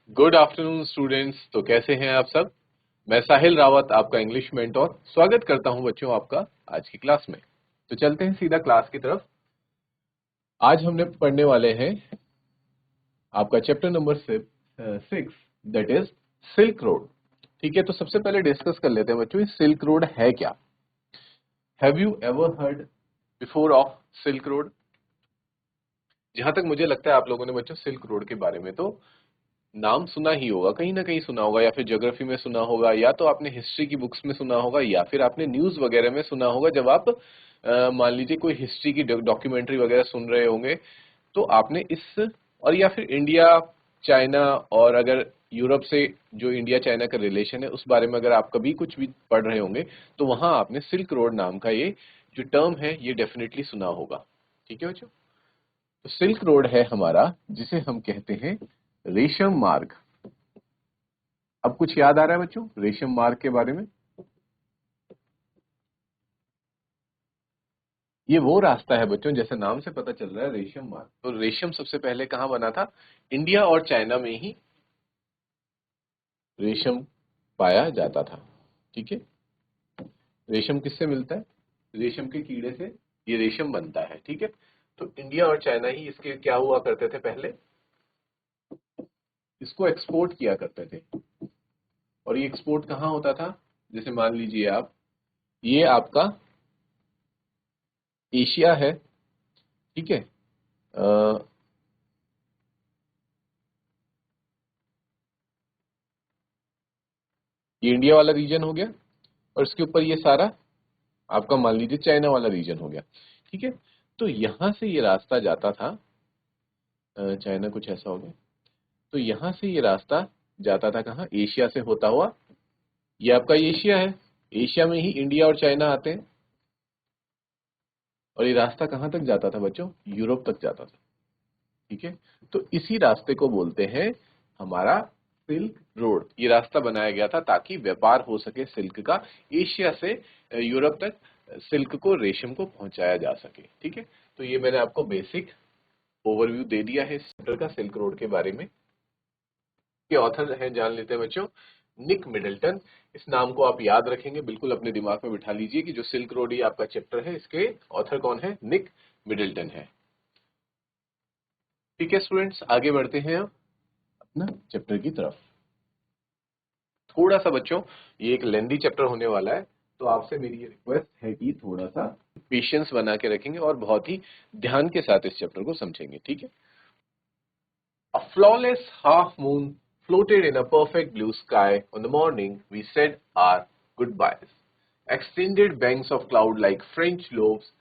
Good afternoon students. तो कैसे हैं आप सब। मैं साहिल रावत, आपका इंग्लिश मेंटोर, स्वागत करता हूं बच्चों आपका आज की क्लास में। तो चलते हैं सीधा क्लास की तरफ। आज हमने पढ़ने वाले हैं आपका chapter number 6, that is silk road. ठीक है, तो सबसे पहले डिस्कस कर लेते हैं बच्चों, ये सिल्क रोड है क्या। Have you ever heard before of silk road. जहां तक मुझे लगता है आप लोगों ने बच्चों सिल्क रोड के बारे में तो नाम सुना ही होगा, कहीं ना कहीं सुना होगा, या फिर ज्योग्राफी में सुना होगा, या तो आपने हिस्ट्री की बुक्स में सुना होगा, या फिर आपने न्यूज वगैरह में सुना होगा। जब आप मान लीजिए कोई हिस्ट्री की डॉक्यूमेंट्री वगैरह सुन रहे होंगे तो आपने इस, और या फिर इंडिया चाइना, और अगर यूरोप से जो इंडिया चाइना का रिलेशन है उस बारे में अगर आप कभी कुछ भी पढ़ रहे होंगे तो वहां आपने सिल्क रोड नाम का ये जो टर्म है ये डेफिनेटली सुना होगा। ठीक है बच्चों, तो सिल्क रोड है हमारा जिसे हम कहते हैं रेशम मार्ग। अब कुछ याद आ रहा है बच्चों रेशम मार्ग के बारे में। ये वो रास्ता है बच्चों, जैसे नाम से पता चल रहा है रेशम मार्ग। तो रेशम सबसे पहले कहां बना था, इंडिया और चाइना में ही रेशम पाया जाता था। ठीक है, रेशम किससे मिलता है, रेशम के कीड़े से ये रेशम बनता है। ठीक है, तो इंडिया और चाइना ही इसके क्या हुआ करते थे, पहले इसको एक्सपोर्ट किया करते थे। और ये एक्सपोर्ट कहाँ होता था, जैसे मान लीजिए आप, ये आपका एशिया है। ठीक है, ये इंडिया वाला रीजन हो गया, और इसके ऊपर ये सारा आपका मान लीजिए चाइना वाला रीजन हो गया। ठीक है, तो यहां से ये रास्ता जाता था, चाइना कुछ ऐसा हो गया, तो यहां से ये रास्ता जाता था कहाँ, एशिया से होता हुआ, ये आपका एशिया है, एशिया में ही इंडिया और चाइना आते हैं, और ये रास्ता कहाँ तक जाता था बच्चों, यूरोप तक जाता था। ठीक है, तो इसी रास्ते को बोलते हैं हमारा सिल्क रोड। ये रास्ता बनाया गया था ताकि व्यापार हो सके सिल्क का, एशिया से यूरोप तक सिल्क को, रेशम को पहुंचाया जा सके। ठीक है, तो ये मैंने आपको बेसिक ओवरव्यू दे दिया है इस चैप्टर का, सिल्क रोड के बारे में। के ऑथर हैं जान लेते हैं बच्चों, निक मिडल्टन। इस नाम को आप याद रखेंगे, बिल्कुल अपने दिमाग में बिठा लीजिए कि जो सिल्क रोड ये आपका चैप्टर है इसके ऑथर कौन है, निक मिडल्टन है। ठीक है स्टूडेंट्स, आगे बढ़ते हैं अब अपना चैप्टर की तरफ। थोड़ा सा बच्चों ये एक लेंदी चैप्टर होने वाला है, तो आपसे मेरी ये रिक्वेस्ट है कि थोड़ा सा पेशेंस बना के रखेंगे और बहुत ही ध्यान के साथ इस चैप्टर को समझेंगे। ठीक है, A flawless half moon floated in a perfect blue sky on the morning we said our goodbyes. Extended banks of cloud like French lobes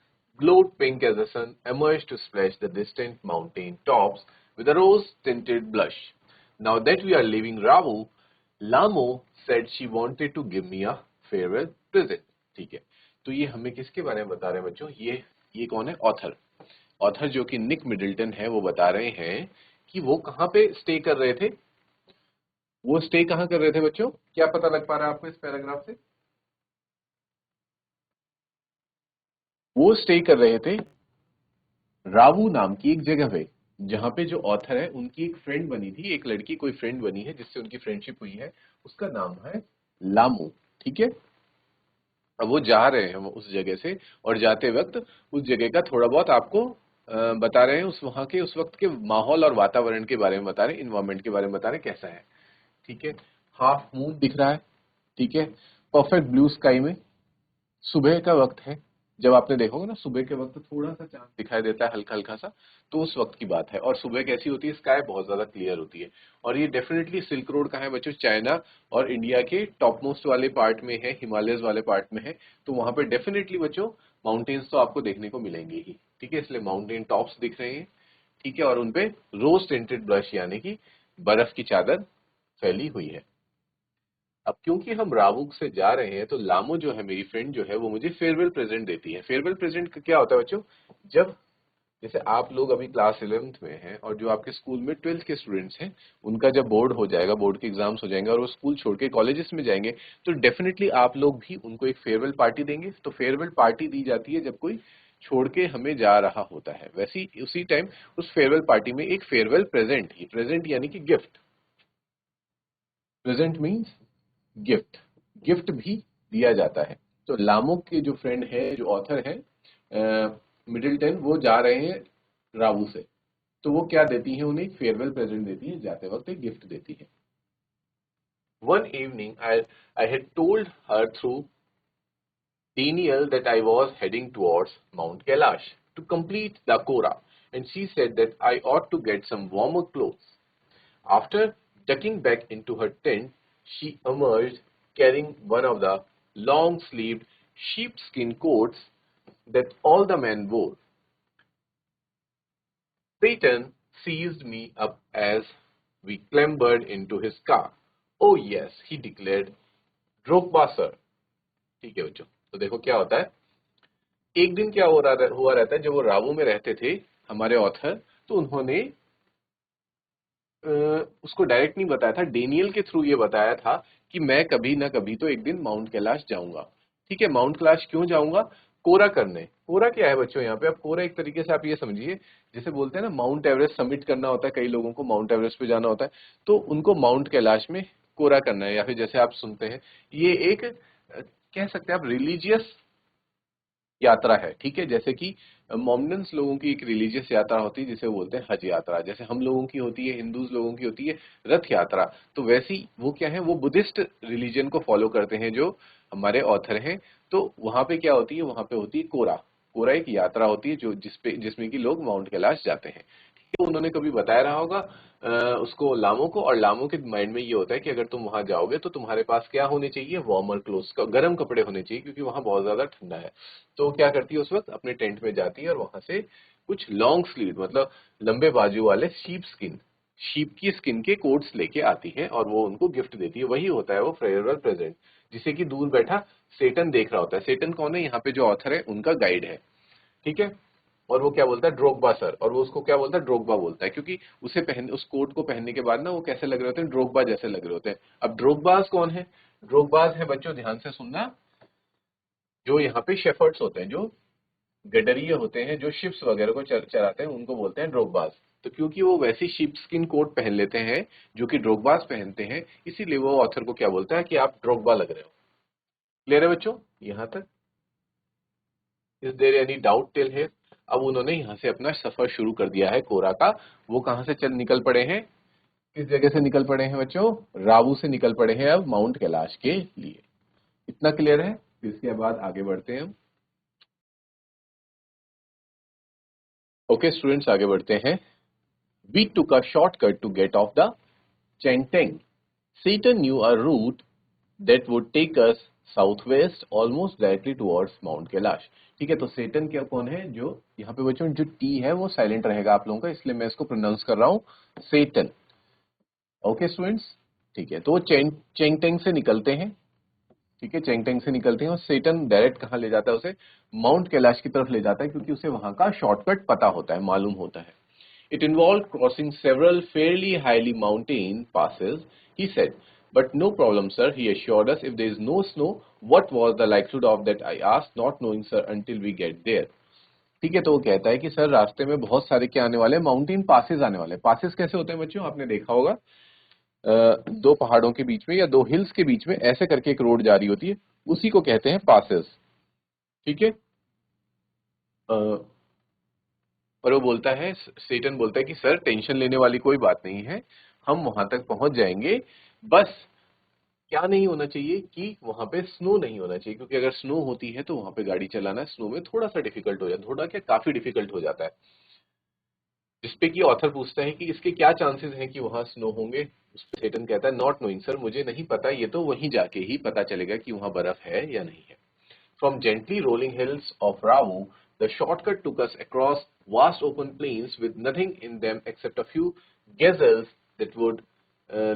glowed pink as the sun emerged to splash the distant mountain tops with a rose-tinted blush. Now that we are leaving Ravu, Lamo said she wanted to give me a farewell present. ठीक है, तो ये हमें किसके बारे में बता रहे हैं बच्चों, ये कौन है, ऑथर। ऑथर जो कि निक मिडल्टन है, वो बता रहे हैं कि वो कहाँ पे स्टे कर रहे थे। वो स्टे कहाँ कर रहे थे बच्चों, क्या पता लग पा रहा है आपको इस पैराग्राफ से। वो स्टे कर रहे थे रावू नाम की एक जगह पे, जहां पे जो ऑथर है उनकी एक फ्रेंड बनी थी, एक लड़की कोई फ्रेंड बनी है जिससे उनकी फ्रेंडशिप हुई है, उसका नाम है लामू। ठीक है, अब वो जा रहे हैं उस जगह से, और जाते वक्त उस जगह का थोड़ा बहुत आपको बता रहे हैं, उस वहां के उस वक्त के माहौल और वातावरण के बारे में बता रहे हैं, इन्वायरमेंट के बारे में बता रहे हैं कैसा है। ठीक है, हाफ मून दिख रहा है। ठीक है, परफेक्ट ब्लू स्काई में सुबह का वक्त है। जब आपने देखा होगा ना सुबह के वक्त थोड़ा सा चांद दिखाई देता है, हल्का हल्का सा, तो उस वक्त की बात है। और सुबह कैसी होती है, स्काई बहुत ज्यादा क्लियर होती है। और ये डेफिनेटली सिल्क रोड कहाँ है बच्चों, चाइना और इंडिया के टॉप मोस्ट वाले पार्ट में है, हिमालयस वाले पार्ट में है। तो वहां पे डेफिनेटली बच्चों माउंटेन्स तो आपको देखने को मिलेंगे ही। ठीक है, इसलिए माउंटेन टॉप्स दिख रहे हैं। ठीक है, और उनपे रोज टिंटेड ब्लश यानी कि बर्फ की चादर फैली हुई है। अब क्योंकि हम रावुक से जा रहे हैं तो लामो जो है मेरी फ्रेंड जो है वो मुझे फेयरवेल प्रेजेंट देती है। फेयरवेल प्रेजेंट क्या होता है बच्चों, जब जैसे आप लोग अभी क्लास 11th में हैं और जो आपके स्कूल में 12th के स्टूडेंट्स हैं, उनका जब बोर्ड हो जाएगा, बोर्ड के एग्जाम्स हो जाएंगे और वो स्कूल छोड़ के कॉलेजेस में जाएंगे, तो डेफिनेटली आप लोग भी उनको एक फेयरवेल पार्टी देंगे। तो फेयरवेल पार्टी दी जाती है जब कोई छोड़ के हमें जा रहा होता है। वैसे ही उसी टाइम उस फेयरवेल पार्टी में एक फेयरवेल प्रेजेंट, ही प्रेजेंट यानी कि gift, present means gift, gift भी दिया जाता है। तो लामो के जो फ्रेंड है, जो ऑथर है मिडिल्टन, वो जा रहे हैं रावू से, तो वो क्या देती है उन्हें, एक फेयरवेल प्रेजेंट देती है, जाते वक्त एक गिफ्ट देती है। One evening, I had told her through Daniel that I was heading towards Mount Kailash to complete the Kora, and she said that I ought to get some warmer clothes. After ducking back into her tent, she emerged carrying one of the long-sleeved sheepskin coats that all the men wore. Satan seized me up as we clambered into his car. Oh yes, he declared, Drogba sir. ठीक है बच्चों, तो देखो क्या होता है, एक दिन क्या हुआ रहता है, जब वो रावू में रहते थे हमारे ऑथर, तो उन्होंने उसको डायरेक्ट नहीं बताया था, डेनियल के थ्रू ये बताया था कि मैं कभी ना कभी तो एक दिन माउंट कैलाश जाऊंगा। ठीक है, माउंट कैलाश क्यों जाऊंगा, कोरा करने। कोरा क्या है बच्चों, यहाँ पे आप कोरा एक तरीके से आप ये समझिए, जैसे बोलते हैं ना माउंट एवरेस्ट समिट करना होता है, कई लोगों को माउंट एवरेस्ट पे जाना होता है, तो उनको माउंट कैलाश में कोरा करना है, या फिर जैसे आप सुनते हैं ये एक कह सकते हैं आप रिलीजियस यात्रा है। ठीक है, जैसे कि मोमडन्स लोगों की एक रिलीजियस यात्रा होती है जिसे वो बोलते हैं हज यात्रा, जैसे हम लोगों की होती है, हिंदूज लोगों की होती है रथ यात्रा, तो वैसी वो क्या है, वो बुद्धिस्ट रिलीजन को फॉलो करते हैं जो हमारे ऑथर हैं। तो वहां पे क्या होती है, वहां पे होती है कोरा। कोरा एक यात्रा होती है जो जिसमें कि लोग माउंट कैलाश जाते हैं। तो उन्होंने कभी बताया रहा होगा उसको, लामो को, और लामो के माइंड में ये होता है कि अगर तुम वहां जाओगे तो तुम्हारे पास क्या होने चाहिए, वार्मर क्लोथ्स, का गर्म कपड़े होने चाहिए, क्योंकि वहां बहुत ज्यादा ठंडा है। तो क्या करती है, उस वक्त अपने टेंट में जाती है और वहां से कुछ लॉन्ग स्लीव, मतलब लंबे बाजू वाले शीप की स्किन के कोट्स लेके आती है और वो उनको गिफ्ट देती है। वही होता है वो फेयरवेल प्रेजेंट, जिसे कि दूर बैठा सेटन देख रहा होता है। सेटन कौन है, यहाँ पे जो ऑथर है उनका गाइड है। ठीक है, और वो क्या बोलता है, ड्रोग्बा सर, और वो उसको क्या बोलता है, ड्रोग्बा बोलता है, क्योंकि उस कोट को पहनने के बाद ना वो कैसे लग रहे होते हैं, ड्रोग्बा जैसे लग रहे होते हैं। अब ड्रोग्बाज कौन है, ड्रोग्बाज है बच्चों, ध्यान से सुनना, जो यहाँ पे शेफर्ड्स होते हैं, जो गडरिये होते हैं, जो शिप्स वगैरह को चराते हैं, उनको बोलते हैं ड्रोग्बाज। तो क्योंकि वो वैसी शिप स्किन कोट पहन लेते हैं जो कि ड्रोग्बाज पहनते हैं, इसीलिए वो ऑथर को क्या बोलता है कि आप ड्रोग्बा लग रहे हो। क्लियर है बच्चों यहाँ तक, is there any doubt till here. अब उन्होंने यहाँ से अपना सफर शुरू कर दिया है कोरा का। वो कहाँ से चल निकल पड़े हैं, किस जगह से निकल पड़े हैं बच्चों, रावू से निकल पड़े हैं अब माउंट कैलाश के लिए। इतना क्लियर है, इसके बाद आगे बढ़ते हैं हम। ओके स्टूडेंट्स, आगे बढ़ते हैं। We took a shortcut to get off the Changtang. Satan knew a route that would take us southwest almost directly towards Mount Kailash। ठीक है, तो सेटन क्या कौन है, जो यहाँ पे बच्चों जो टी है वो साइलेंट रहेगा आप लोगों का, इसलिए मैं इसको प्रोनाउंस कर रहा हूँ सेटन। ओके स्टूडेंट्स, ठीक है, तो वो चेंगटेंग से निकलते हैं। ठीक है, चेंगटेंग से निकलते हैं और सेटन डायरेक्ट कहाँ ले जाता है उसे, माउंट कैलाश की तरफ ले जाता है, क्योंकि उसे वहां का शॉर्टकट पता होता है, मालूम होता है। It involved crossing several fairly highly mountain passes, he said. But no problem, sir, he assured us. If there is no snow, what was the likelihood of that? I asked, not knowing, sir, until we get there. ठीक है, तो वो कहता है कि sir रास्ते में बहुत सारे क्या आने वाले हैं, माउंटेन पासेस आने वाले हैं। पासेस कैसे होते हैं बच्चों, आपने देखा होगा दो पहाड़ों के बीच में या दो हिल्स के बीच में ऐसे करके एक रोड जारी होती है, उसी को कहते हैं पासेस। ठीक है, पर वो बोलता है, सेटन बोलता है कि सर टेंशन लेने वाली कोई बात नहीं है, हम वहां तक पहुंच जाएंगे। बस क्या नहीं होना चाहिए कि वहां पे स्नो नहीं होना चाहिए, क्योंकि अगर स्नो होती है तो वहां पे गाड़ी चलाना स्नो में थोड़ा सा डिफिकल्ट हो जाता है, थोड़ा क्या काफी डिफिकल्ट हो जाता है। जिसपे कि ऑथर पूछता है कि इसके क्या चांसेस हैं कि वहां स्नो होंगे। उस पे सेटन कहता है, नॉट नोइंग सर, मुझे नहीं पता, ये तो वहीं जाके ही पता चलेगा कि वहां बर्फ है या नहीं है। From gently rolling hills of Ravu, the shortcut took us across vast open plains with nothing in them except a few gazelles that would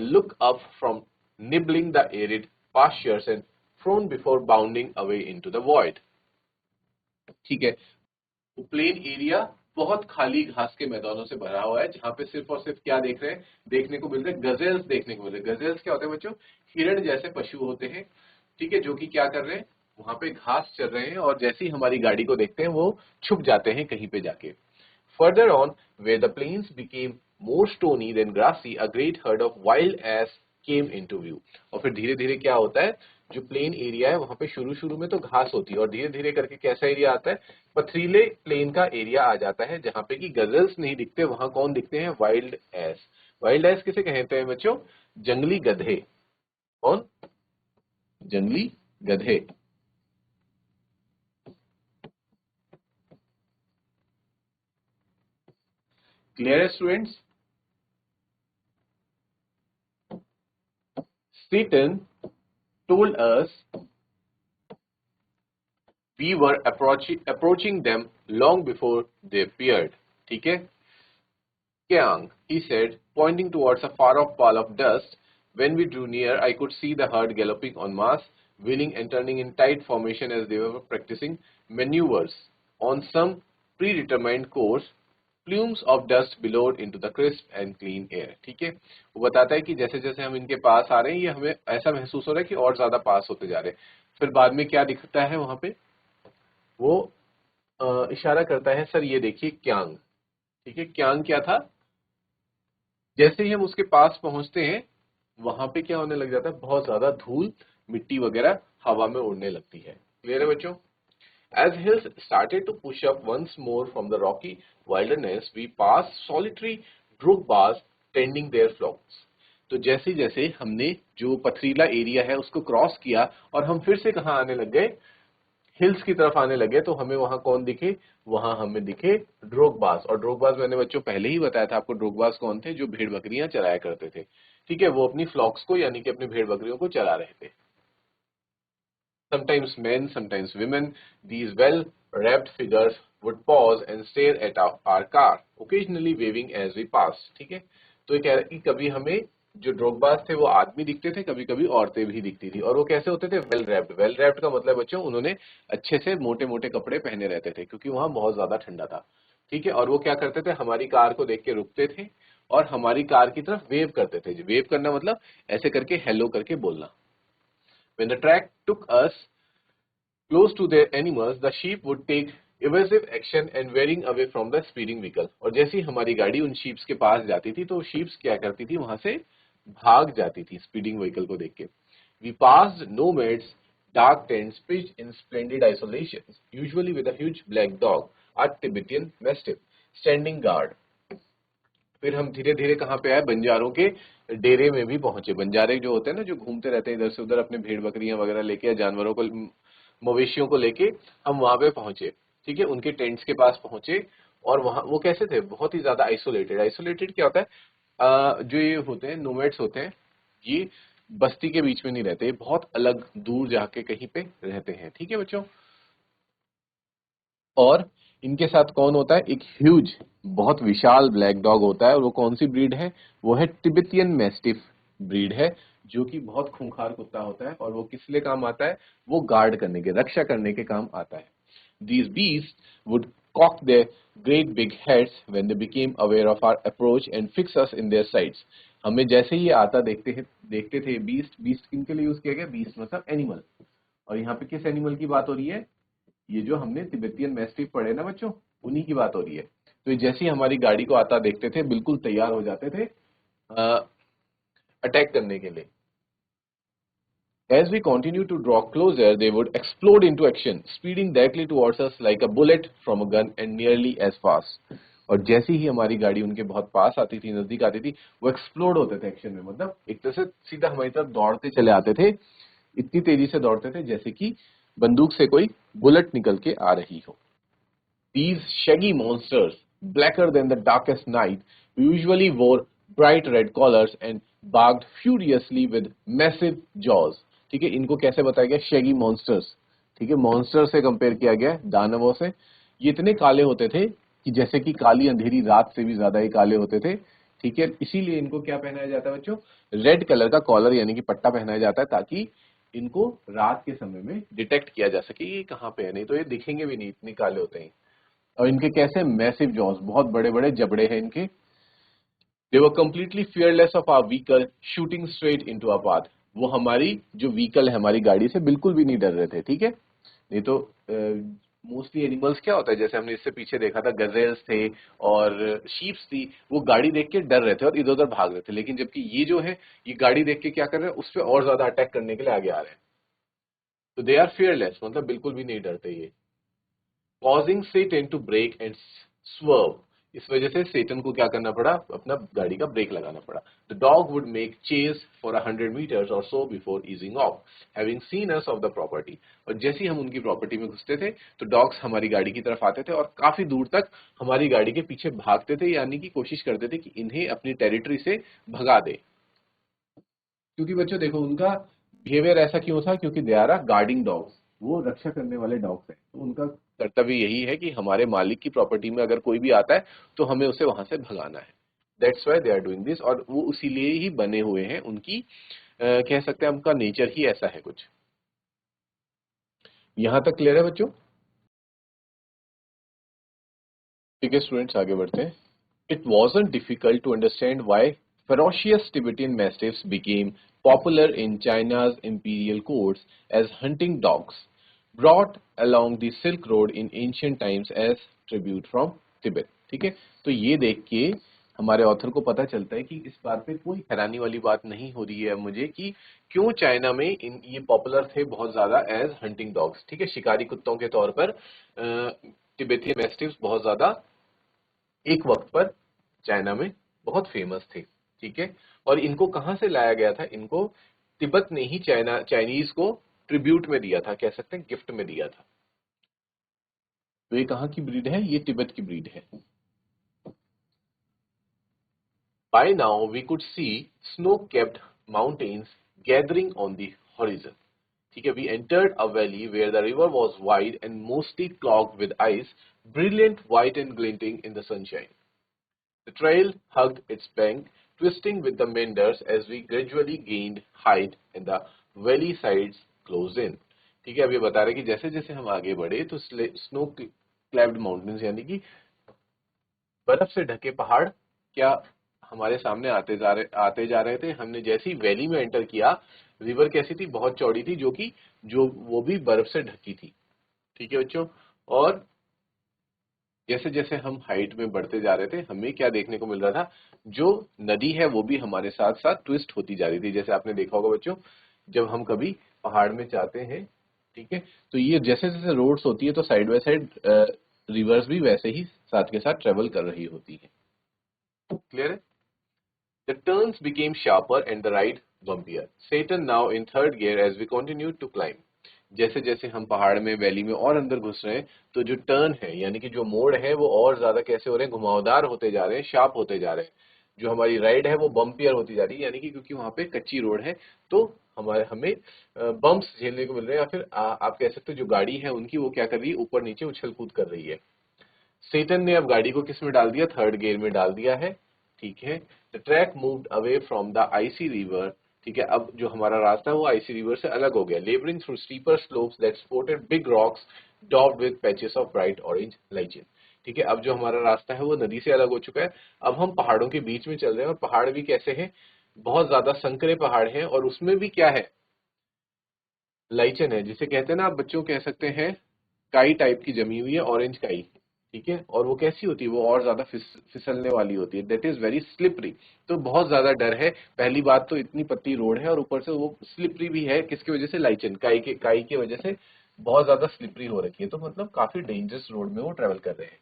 look up from nibbling the arid pastures and frown before bounding away into the void. ठीक है, वो plain area बहुत खाली घास के मैदानों से भरा हुआ है, जहां पे सिर्फ और सिर्फ क्या देख रहे हैं, देखने को मिल रहे हैं गजेल्स, देखने को मिल रहे हैं। गजेल्स क्या होते हैं बच्चों, हिरण जैसे पशु होते हैं। ठीक है, जो कि क्या कर रहे हैं, वहां पे घास चर रहे हैं, और जैसे ही हमारी गाड़ी को देखते हैं वो छुप जाते हैं कहीं पे जाके। Further on, where the plains became more stony than grassy, a great herd of wild ass came into view। और फिर धीरे धीरे क्या होता है, जो प्लेन एरिया है वहां पे शुरू शुरू में तो घास होती है और धीरे धीरे करके कैसा एरिया आता है, पथरीले प्लेन का एरिया आ जाता है, जहां पे कि गजल्स नहीं दिखते, वहां कौन दिखते हैं, वाइल्ड एस। वाइल्ड एस किसे कहते हैं बच्चों, जंगली गधे। कौन, जंगली गधे। क्लियर है students? Satan told us we were approaching them long before they appeared। ठीक है, Kyang, he said, pointing towards a far-off pall of dust. When we drew near, I could see the herd galloping en masse, wheeling and turning in tight formation as they were practicing maneuvers on some predetermined course. Plumes of dust billowed into the crisp and clean air। ठीक है, वो बताता है कि जैसे जैसे हम इनके पास आ रहे हैं, ये हमें ऐसा महसूस हो रहा है कि और ज्यादा पास होते जा रहे हैं। फिर बाद में क्या दिखता है वहां पे, वो इशारा करता है, सर ये देखिए क्यांग। ठीक है, क्यांग क्या था, जैसे ही हम उसके पास पहुंचते हैं वहां पे क्या होने लग जाता है, बहुत ज्यादा धूल मिट्टी वगैरह हवा में उड़ने लगती है। क्लियर है बच्चों? As hills started to push up once more from the rocky wilderness, we passed solitary drugbas tending their flocks। तो जैसे जैसे हमने जो पथरीला एरिया है उसको क्रॉस किया और हम फिर से कहाँ आने लग गए, हिल्स की तरफ आने लगे, तो हमें वहां कौन दिखे, वहां हमें दिखे ड्रोगबाज। और ड्रोगबाज मैंने बच्चों पहले ही बताया था आपको, ड्रोगबाज कौन थे, जो भेड़ बकरियां चराया करते थे। ठीक है, वो अपनी फ्लॉक्स को यानी कि अपनी भेड़ बकरियों को चरा रहे थे। Sometimes men, sometimes women, these well-wrapped figures would pause and stare at our car, occasionally waving as we passed। ठीक है, तो ये कह रहा है कि कभी हमें जो ड्रोगबाज थे वो आदमी दिखते थे, कभी कभी औरतें भी दिखती थी। और वो कैसे होते थे, वेल रैप्ड। वेल रैप्ड का मतलब बच्चों उन्होंने अच्छे से मोटे मोटे कपड़े पहने रहते थे, क्योंकि वहां बहुत ज्यादा ठंडा था। ठीक है, और वो क्या करते थे, हमारी कार को देख के रुकते थे और हमारी कार की तरफ वेव करते थे। वेव करना मतलब ऐसे करके हेलो करके बोलना। When the track took us close to their animals, the sheep would take evasive action and veering away from the speeding vehicle। और जैसे ही हमारी गाड़ी उन शीप्स के पास जाती थी तो शीप्स क्या करती थी, वहां से भाग जाती थी स्पीडिंग व्हीकल को देख के। We passed nomads, dark tents pitched in splendid isolations, usually with a huge black dog, a Tibetan Mastiff, standing guard। फिर हम धीरे धीरे कहाँ पे आए, बंजारों के डेरे में भी पहुंचे। बंजारे जो होते हैं ना, जो घूमते रहते हैं इधर से उधर अपने भेड़ बकरियां वगैरह लेके या जानवरों को, मवेशियों को लेके हम वहां पे पहुंचे। ठीक है, उनके टेंट्स के पास पहुंचे और वहां वो कैसे थे, बहुत ही ज्यादा आइसोलेटेड। आइसोलेटेड क्या होता है, जो ये होते हैं नोमैड्स होते हैं, ये बस्ती के बीच में नहीं रहते, बहुत अलग दूर जाके कहीं पे रहते हैं। ठीक है बच्चों, और इनके साथ कौन होता है, एक ह्यूज बहुत विशाल ब्लैक डॉग होता है। और वो कौन सी ब्रीड है, वो है तिब्बतियन मैस्टिफ ब्रीड है, जो कि बहुत खूंखार कुत्ता होता है। और वो किस लिए काम आता है, वो गार्ड करने के, रक्षा करने के काम आता है। These beasts would cock their great big heads when they became aware of our approach and fix us in their sights। हमें जैसे ही ये आता देखते थे बीस्ट। बीस्ट किनके लिए यूज किया गया, बीस्ट मतलब एनिमल। और यहाँ पे किस एनिमल की बात हो रही है, ये जो हमने तिब्बतियन मैस्टिफ पढ़े ना बच्चों, उन्हीं की बात हो रही है। तो ये जैसे ही हमारी गाड़ी को आता देखते थे, बिल्कुल तैयार हो जाते थे अटैक करने के लिए। As we continued to draw closer, they would explode into action, speeding directly towards us like a bullet from a gun and nearly as fast। और जैसे ही हमारी गाड़ी उनके बहुत पास आती थी, नजदीक आती थी, वो एक्सप्लोड होते थे एक्शन में, मतलब एक तरह से सीधा हमारी तरफ दौड़ते चले आते थे। इतनी तेजी से दौड़ते थे जैसे कि बंदूक से कोई बुलेट निकल के आ रही हो। These shaggy monsters, blacker than the darkest night, usually wore bright red collars and barked furiously with massive jaws। ठीक है, इनको कैसे बताया गया, shaggy monsters। ठीक है, मॉन्स्टर से कंपेयर किया गया दानवों से। ये इतने काले होते थे कि जैसे कि काली अंधेरी रात से भी ज्यादा ही काले होते थे। ठीक है, इसीलिए इनको क्या पहनाया जाता है बच्चों, रेड कलर का कॉलर यानी कि पट्टा पहनाया जाता है, ताकि इनको रात के समय में डिटेक्ट किया जा सके ये कहाँ पे है, नहीं तो ये दिखेंगे भी नहीं, इतने काले होते हैं। और इनके कैसे मैसिव जॉस, बहुत बड़े बड़े जबड़े हैं इनके। They were completely fearless of our vehicle shooting straight into our path. वो हमारी जो व्हीकल है, हमारी गाड़ी से बिल्कुल भी नहीं डर रहे थे। ठीक है, नहीं तो मोस्टली एनिमल्स क्या होता है, जैसे हमने इससे पीछे देखा था गजेल्स थे और शीप्स थी, वो गाड़ी देख के डर रहे थे और इधर उधर भाग रहे थे, लेकिन जबकि ये जो है ये गाड़ी देख के क्या कर रहे हैं, उस पर और ज्यादा अटैक करने के लिए आगे आ रहे हैं। तो दे आर फियरलेस, मतलब बिल्कुल भी नहीं डरते ये। Causing Seton to brake and swerve, इस वजह से सेटन को क्या करना पड़ा, अपना गाड़ी का ब्रेक लगाना पड़ा। The dog would make chase for 100 meters और so before easing off, having seen us off the property. और जैसे ही हम उनकी प्रॉपर्टी में घुसते थे तो डॉग्स हमारी गाड़ी की तरफ आते थे और काफी दूर तक हमारी गाड़ी के पीछे भागते थे, यानी कि कोशिश करते थे कि इन्हें अपनी टेरिटरी से भगा दे। क्योंकि बच्चों देखो उनका बिहेवियर ऐसा क्यों था, क्योंकि दे आर गार्डिंग डॉग्स, वो रक्षा करने वाले डॉग्स हैं, तो उनका कर्तव्य यही है कि हमारे मालिक की प्रॉपर्टी में अगर कोई भी आता है तो हमें उसे वहां से भगाना है। That's why they are doing this, और वो उसीलिए ही बने हुए हैं, उनकी कह सकते हैं उनका नेचर ही ऐसा है कुछ। यहां तक क्लियर है बच्चों? ठीक है स्टूडेंट्स, आगे बढ़ते हैं। It wasn't difficult to understand why ferocious Tibetan Mastiffs became popular in China's imperial courts as hunting dogs, brought along the Silk Road in ancient times as tribute from Tibet। ठीक है, तो ये देख के हमारे ऑथर को पता चलता है कि इस बात पे कोई हैरानी वाली बात नहीं हो रही है मुझे कि क्यों चाइना में ये पॉपुलर थे बहुत ज्यादा एज हंटिंग डॉग्स। ठीक है, शिकारी कुत्तों के तौर पर तिब्बतियन मैस्टिफ्स बहुत ज्यादा एक वक्त पर चाइना में बहुत फेमस थे। ठीक है, और इनको कहां से लाया गया था, इनको तिब्बत ने ही चाइनीज को ट्रिब्यूट में दिया था, कह सकते हैं गिफ्ट में दिया था। तो ये कहां की ब्रीड है, ये तिब्बत की ब्रीड है। By now we could see snow capped mountains gathering on the horizon. ठीक है, we entered a valley where the river was wide and mostly clogged with ice, brilliant white and glinting in the sunshine. The trail hugged its bank, twisting with the meanders as we gradually gained height and the valley sides closed in। ठीक है, अब ये बता रहे कि जैसे जैसे हम आगे बढ़े तो स्नो क्लैब्ड माउंटेन्स यानी कि बर्फ से ढके पहाड़ क्या हमारे सामने आते जा रहे थे। हमने जैसी वैली में एंटर किया, रिवर कैसी थी, बहुत चौड़ी थी, जो वो भी बर्फ से ढकी थी। ठीक है बच्चों, और जैसे जैसे हम हाइट में बढ़ते जा रहे थे हमें क्या देखने को मिल रहा था, जो नदी है वो भी हमारे साथ साथ ट्विस्ट होती जा रही थी। जैसे आपने देखा होगा बच्चों, जब हम कभी पहाड़ में जाते हैं, ठीक है, तो ये जैसे जैसे रोड्स होती है तो साइड बाय साइड रिवर्स भी वैसे ही साथ के साथ ट्रेवल कर रही होती है। क्लियर है? The turns became sharper and the ride bumpier. Satan now in third gear as we continued to climb. जैसे जैसे हम पहाड़ में वैली में और अंदर घुस रहे हैं तो जो टर्न है यानी कि जो मोड़ है वो और ज्यादा कैसे हो रहे हैं, घुमावदार होते जा रहे हैं, शार्प होते जा रहे हैं। जो हमारी राइड है वो बम्पियर होती जा रही है, यानी कि क्योंकि वहां पे कच्ची रोड है तो हमें बम्प्स झेलने को मिल रहे हैं, या फिर आप कह सकते हो जो गाड़ी है उनकी वो क्या कर रही है, ऊपर नीचे उछल कूद कर रही है। सेटन ने अब गाड़ी को किस में डाल दिया, थर्ड गियर में डाल दिया है। ठीक है, the track moved away from the IC river. ठीक है, अब जो हमारा रास्ता है वो आईसी रिवर से अलग हो गया। Labouring through steeper slopes that supported big rocks daubed with patches of bright orange lichen. ठीक है, अब जो हमारा रास्ता है वो नदी से अलग हो चुका है। अब हम पहाड़ों के बीच में चल रहे हैं, और पहाड़ भी कैसे हैं, बहुत ज्यादा संकरे पहाड़ हैं, और उसमें भी क्या है, लाइचन है, जिसे कहते हैं ना आप बच्चों कह सकते हैं काई टाइप की जमी हुई है, ऑरेंज काई। ठीक है, और वो कैसी होती है, वो और ज्यादा फिसलने वाली होती है, दैट इज वेरी स्लिपरी। तो बहुत ज्यादा डर है। पहली बात तो इतनी पतली रोड है और ऊपर से वो स्लिपरी भी है, किसकी वजह से, लाइचन काई की वजह से बहुत ज्यादा स्लिपरी हो रखी है, तो मतलब काफी डेंजरस रोड में वो ट्रेवल कर रहे हैं।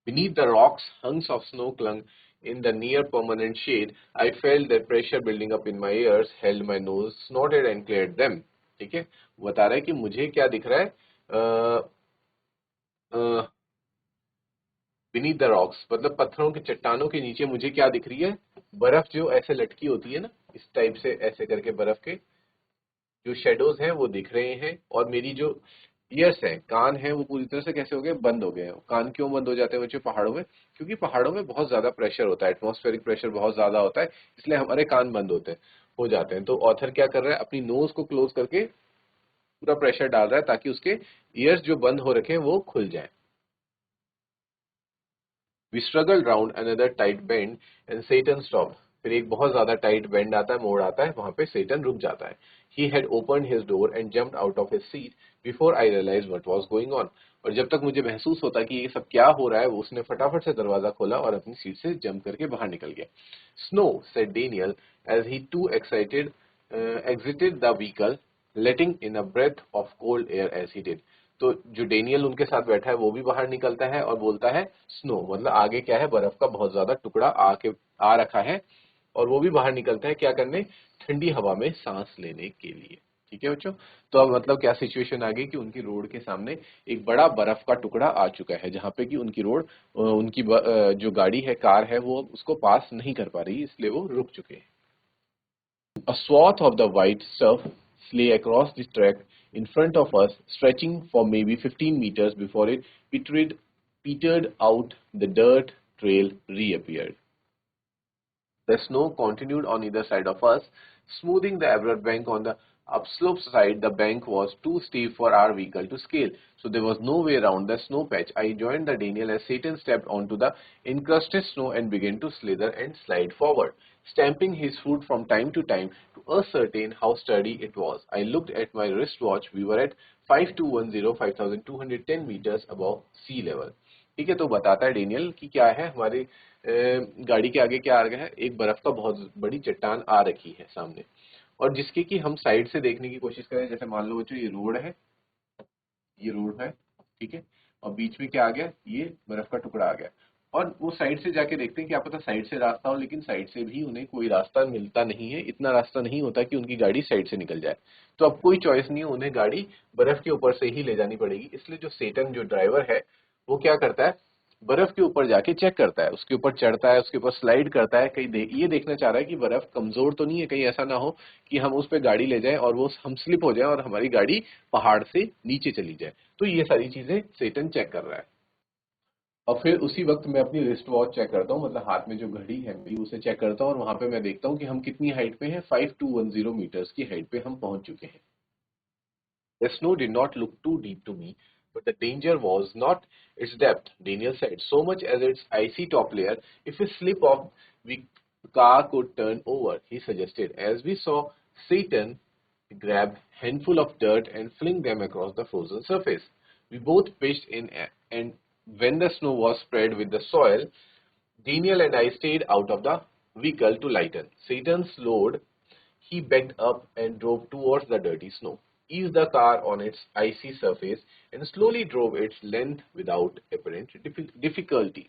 Beneath the rocks, hunks of snow clung in the near permanent shade. I felt that pressure building up in my ears, held my nose, snorted and cleared them। ठीक है, वो बता रहा है कि मुझे क्या दिख रहा है, बीनीथ द रॉक्स मतलब पत्थरों के चट्टानों के नीचे मुझे क्या दिख रही है, बर्फ जो ऐसे लटकी होती है ना, इस टाइप से ऐसे करके बर्फ के जो शेडोज हैं वो दिख रहे हैं। और मेरी जो ईयर्स हैं, कान हैं, वो पूरी तरह से कैसे हो गए, बंद हो गए हैं। कान क्यों बंद हो जाते हैं बच्चों पहाड़ों में, क्योंकि पहाड़ों में बहुत ज्यादा प्रेशर होता है, एटमॉस्फेरिक प्रेशर बहुत ज्यादा होता है, इसलिए हमारे कान बंद हो जाते हैं। तो ऑथर क्या कर रहा है, अपनी नोज को क्लोज करके पूरा प्रेशर डाल रहा है ताकि उसके ईयर्स जो बंद हो रखे हैं वो खुल जाए। We struggle round another tight bend and Seton stop. फिर एक बहुत ज्यादा टाइट बेंड आता है, मोड़ आता है, वहां पे सेटन रुक जाता है। He had open his door and jumped out of his seat before I realise what was going on. और जब तक मुझे महसूस होता कि ये सब क्या हो रहा है, वो उसने फटाफट से दरवाजा खोला और अपनी सीट से जंप करके बाहर निकल गया। Snow, said Daniel as he too excited exited the vehicle, letting in a breath of cold air as he did। तो जो डेनियल उनके साथ बैठा है वो भी बाहर निकलता है और बोलता है स्नो, मतलब आगे क्या है, बर्फ का बहुत ज्यादा टुकड़ा आ रखा है, और वो भी बाहर निकलता है क्या करने, ठंडी हवा में सांस लेने के लिए। ठीक है बच्चों। तो अब मतलब क्या सिचुएशन आ गई कि उनकी रोड के सामने एक बड़ा बर्फ का टुकड़ा आ चुका है, जहां पे कि उनकी रोड जो गाड़ी है, कार है, वो उसको पास नहीं कर पा रही, इसलिए वो रुक चुके हैं। A swath of the white surf lay across the track in front of us, stretching for maybe 15 meters before it petered out. The dirt trail reappeared. The snow continued on either side of us, smoothing the abrupt bank on the upslope side. The bank was too steep for our vehicle to scale, so there was no way around the snow patch. I joined the Daniel as Satan stepped onto the encrusted snow and began to slither and slide forward, stamping his foot from time to time to ascertain how sturdy it was. I looked at my wristwatch. We were at 5210, 5210 meters above sea level. ठीक है, तो बताता है Daniel कि क्या है, हमारी गाड़ी के आगे क्या आ गया है, एक बर्फ का बहुत बड़ी चट्टान आ रखी है सामने, और जिसके कि हम साइड से देखने की कोशिश करें। जैसे मान लो बच्चों, ये रोड है, ये रोड है, ठीक है, और बीच में क्या आ गया, ये बर्फ का टुकड़ा आ गया, और वो साइड से जाके देखते हैं, क्या पता साइड से रास्ता हो, लेकिन साइड से भी उन्हें कोई रास्ता मिलता नहीं है, इतना रास्ता नहीं होता कि उनकी गाड़ी साइड से निकल जाए। तो अब कोई चॉइस नहीं है, उन्हें गाड़ी बर्फ के ऊपर से ही ले जानी पड़ेगी। इसलिए जो सेटन, जो ड्राइवर है, वो क्या करता है, बर्फ के ऊपर जाके चेक करता है, उसके ऊपर चढ़ता है, उसके ऊपर स्लाइड करता है, कहीं ये देखना चाह रहा है कि बर्फ कमजोर तो नहीं है, कहीं ऐसा ना हो कि हम उस पर गाड़ी ले जाएं और वो हम स्लिप हो जाए और हमारी गाड़ी पहाड़ से नीचे चली जाए। तो ये सारी चीजें सेटन चेक कर रहा है। और फिर उसी वक्त मैं अपनी रिस्ट वॉच चेक करता हूँ, मतलब हाथ में जो घड़ी है मेरी, उसे चेक करता हूँ, और वहां पे मैं देखता हूँ कि हम कितनी हाइट पे हैं। 5210 मीटर्स की हाइट पे हम पहुंच चुके हैं। The snow did not look too deep to me, but the danger was not its depth, Daniel said, so much as its icy top layer. If we slip off, the car could turn over, he suggested. As we saw Satan grab a handful of dirt and fling them across the frozen surface. We both pitched in, and when the snow was spread with the soil, Daniel and I stayed out of the vehicle to lighten. Satan slowed. He backed up and drove towards the dirty snow, eased the car on its icy surface, and slowly drove its length without apparent difficulty.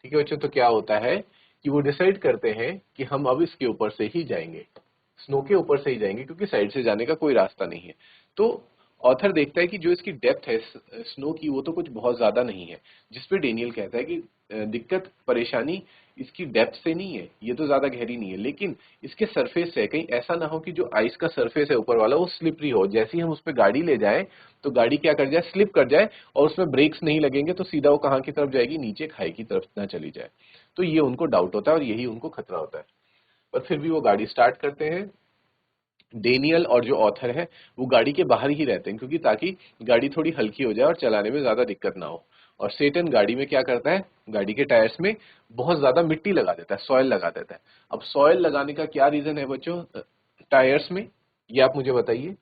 ठीक है बच्चों, तो क्या होता है कि वो decide करते हैं कि हम अब इसके ऊपर से ही जाएंगे, स्नो के ऊपर से ही जाएंगे, क्योंकि साइड से जाने का कोई रास्ता नहीं है। तो ऑथर देखता है कि जो इसकी डेप्थ है स्नो की, वो तो कुछ बहुत ज्यादा नहीं है, जिसपे डेनियल कहता है कि दिक्कत परेशानी इसकी डेप्थ से नहीं है, ये तो ज्यादा गहरी नहीं है, लेकिन इसके सरफेस से, कहीं ऐसा ना हो कि जो आइस का सरफेस है ऊपर वाला वो स्लिपरी हो, जैसे ही हम उस पर गाड़ी ले जाए तो गाड़ी क्या कर जाए, स्लिप कर जाए, और उसमें ब्रेक्स नहीं लगेंगे तो सीधा वो कहाँ की तरफ जाएगी, नीचे खाई की तरफ ना चली जाए। तो ये उनको डाउट होता है और यही उनको खतरा होता है। पर फिर भी वो गाड़ी स्टार्ट करते हैं। डेनियल और जो ऑथर है वो गाड़ी के बाहर ही रहते हैं, क्योंकि ताकि गाड़ी थोड़ी हल्की हो जाए और चलाने में ज्यादा दिक्कत ना हो। और सेटन गाड़ी में क्या करता है, गाड़ी के टायर्स में बहुत ज्यादा मिट्टी लगा देता है, सॉइल लगा देता है। अब सॉइल लगाने का क्या रीजन है बच्चों टायर्स में, ये आप मुझे बताइए।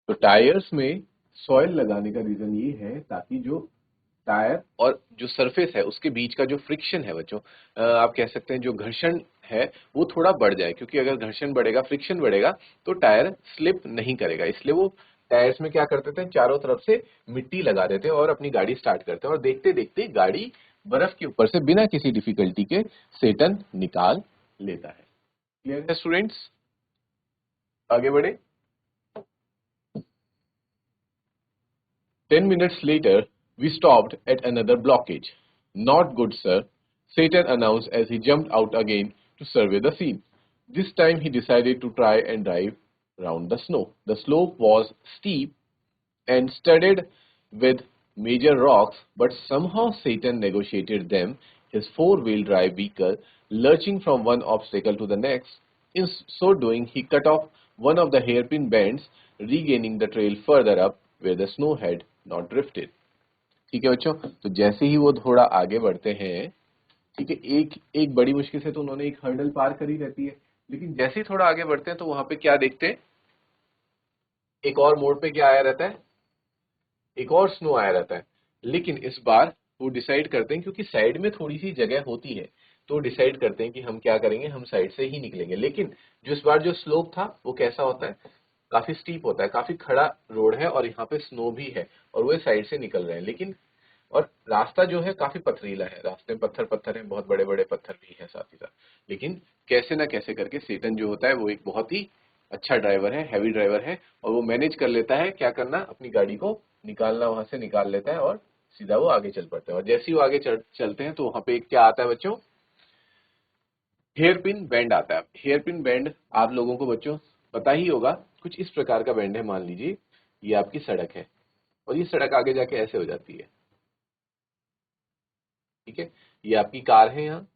तो टायर्स में सॉइल लगाने का रीजन ये है ताकि जो टायर और जो सरफेस है उसके बीच का जो फ्रिक्शन है बच्चों, आप कह सकते हैं जो घर्षण है, वो थोड़ा बढ़ जाए, क्योंकि अगर घर्षण बढ़ेगा, फ्रिक्शन बढ़ेगा, तो टायर स्लिप नहीं करेगा। इसलिए वो टायर्स में क्या करते थे, चारों तरफ से मिट्टी लगा देते हैं और अपनी गाड़ी स्टार्ट करते हैं, और देखते देखते गाड़ी बर्फ के ऊपर से बिना किसी डिफिकल्टी के सेटन निकाल लेता है। क्लियर है स्टूडेंट्स, आगे बढ़े। 10 minutes later, we stopped at another blockage. Not good, sir, Satan announced as he jumped out again to survey the scene. This time he decided to try and drive round the snow. The slope was steep and studded with major rocks, but somehow Satan negotiated them, his four-wheel drive vehicle lurching from one obstacle to the next. In so doing, he cut off one of the hairpin bends, regaining the trail further up where the snow had not drifted. ठीक है बच्चों, तो जैसे ही वो थोड़ा आगे बढ़ते हैं, ठीक है, एक एक बड़ी मुश्किल से तो उन्होंने एक हर्डल पार करी रहती है, लेकिन जैसे ही थोड़ा आगे बढ़ते हैं तो वहां पे क्या देखते हैं, एक और मोड़ पे क्या आया रहता है, एक और स्नो आया रहता है। लेकिन इस बार वो डिसाइड करते हैं, क्योंकि साइड में थोड़ी सी जगह होती है, तो डिसाइड करते हैं कि हम क्या करेंगे, हम साइड से ही निकलेंगे। लेकिन जो इस बार जो स्लोप था वो कैसा होता है, काफी स्टीप होता है, काफी खड़ा रोड है और यहाँ पे स्नो भी है और वो साइड से निकल रहे हैं। लेकिन और रास्ता जो है काफी पथरीला है, रास्ते में पत्थर पत्थर है, बहुत बड़े बड़े पत्थर भी है साथ ही साथ। लेकिन कैसे ना कैसे करके सेटन जो होता है वो एक बहुत ही अच्छा ड्राइवर है, हैवी ड्राइवर है, और वो मैनेज कर लेता है क्या करना, अपनी गाड़ी को निकालना, वहां से निकाल लेता है और सीधा वो आगे चल पड़ता है। और जैसे ही वो आगे चलते हैं तो वहां पे क्या आता है बच्चों, हेयर पिन बैंड आता है। हेयर पिन बैंड आप लोगों को बच्चों पता ही होगा, कुछ इस प्रकार का बैंड है। मान लीजिए ये आपकी सड़क है और ये सड़क आगे जाके ऐसे हो जाती है, ठीक है। ये आपकी कार है, यहाँ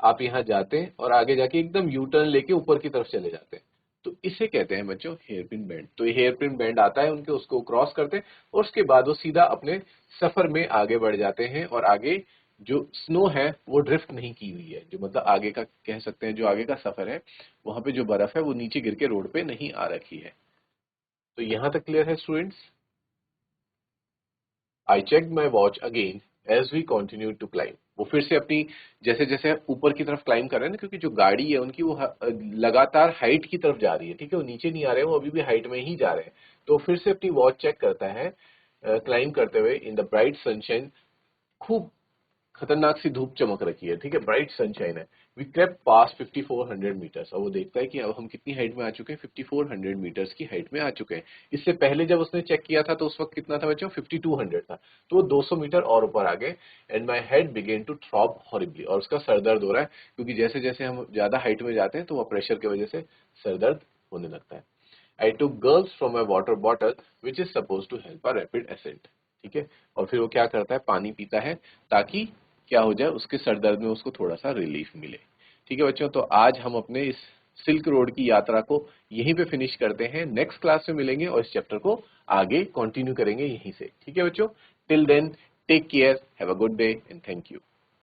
आप यहाँ जाते हैं और आगे जाके एकदम यू टर्न लेके ऊपर की तरफ चले जाते हैं, तो इसे कहते हैं बच्चों हेयर पिन बैंड। तो ये हेयर पिन बैंड आता है उनके, उसको क्रॉस करते हैं और उसके बाद वो सीधा अपने सफर में आगे बढ़ जाते हैं। और आगे जो स्नो है वो ड्रिफ्ट नहीं की हुई है, जो मतलब आगे का कह सकते हैं, जो आगे का सफर है वहां पे जो बर्फ है वो नीचे गिर के रोड पे नहीं आ रखी है। तो यहां तक क्लियर है students? I check my watch again as we continue to climb. वो फिर से अपनी, जैसे जैसे ऊपर की तरफ क्लाइम कर रहे हैं ना, क्योंकि जो गाड़ी है उनकी वो लगातार हाइट की तरफ जा रही है, ठीक है, वो नीचे नहीं आ रहे हैं, वो अभी भी हाइट में ही जा रहे हैं। तो फिर से अपनी वॉच चेक करता है क्लाइम करते हुए इन द ब्राइट सनशाइन। खूब खतरनाक सी धूप चमक रखी है, ठीक है, ब्राइट सनशाइन है। We crept past 5400 metres. और वो देखता है कि अब हम कितनी हाइट में आ चुके हैं, 5400 मीटर्स की हाइट में आ चुके हैं। इससे पहले जब उसने चेक किया था तो उस वक्त कितना था बच्चों, 5200 था। तो वो 200 मीटर और ऊपर आ गए। And my head began to throb horribly. और उसका सर दर्द हो रहा है, क्योंकि जैसे जैसे हम ज्यादा हाइट में जाते हैं तो वह प्रेशर की वजह से सर दर्द होने लगता है। I took gulps from my water bottle which is suppose to help a rapid ascent. ठीक है, और फिर वो क्या करता है, पानी पीता है ताकि क्या हो जाए, उसके सर दर्द में उसको थोड़ा सा रिलीफ मिले। ठीक है बच्चों, तो आज हम अपने इस सिल्क रोड की यात्रा को यहीं पे फिनिश करते हैं। नेक्स्ट क्लास में मिलेंगे और इस चैप्टर को आगे कंटिन्यू करेंगे यहीं से। ठीक है बच्चों, till then take care, have a good day and thank you.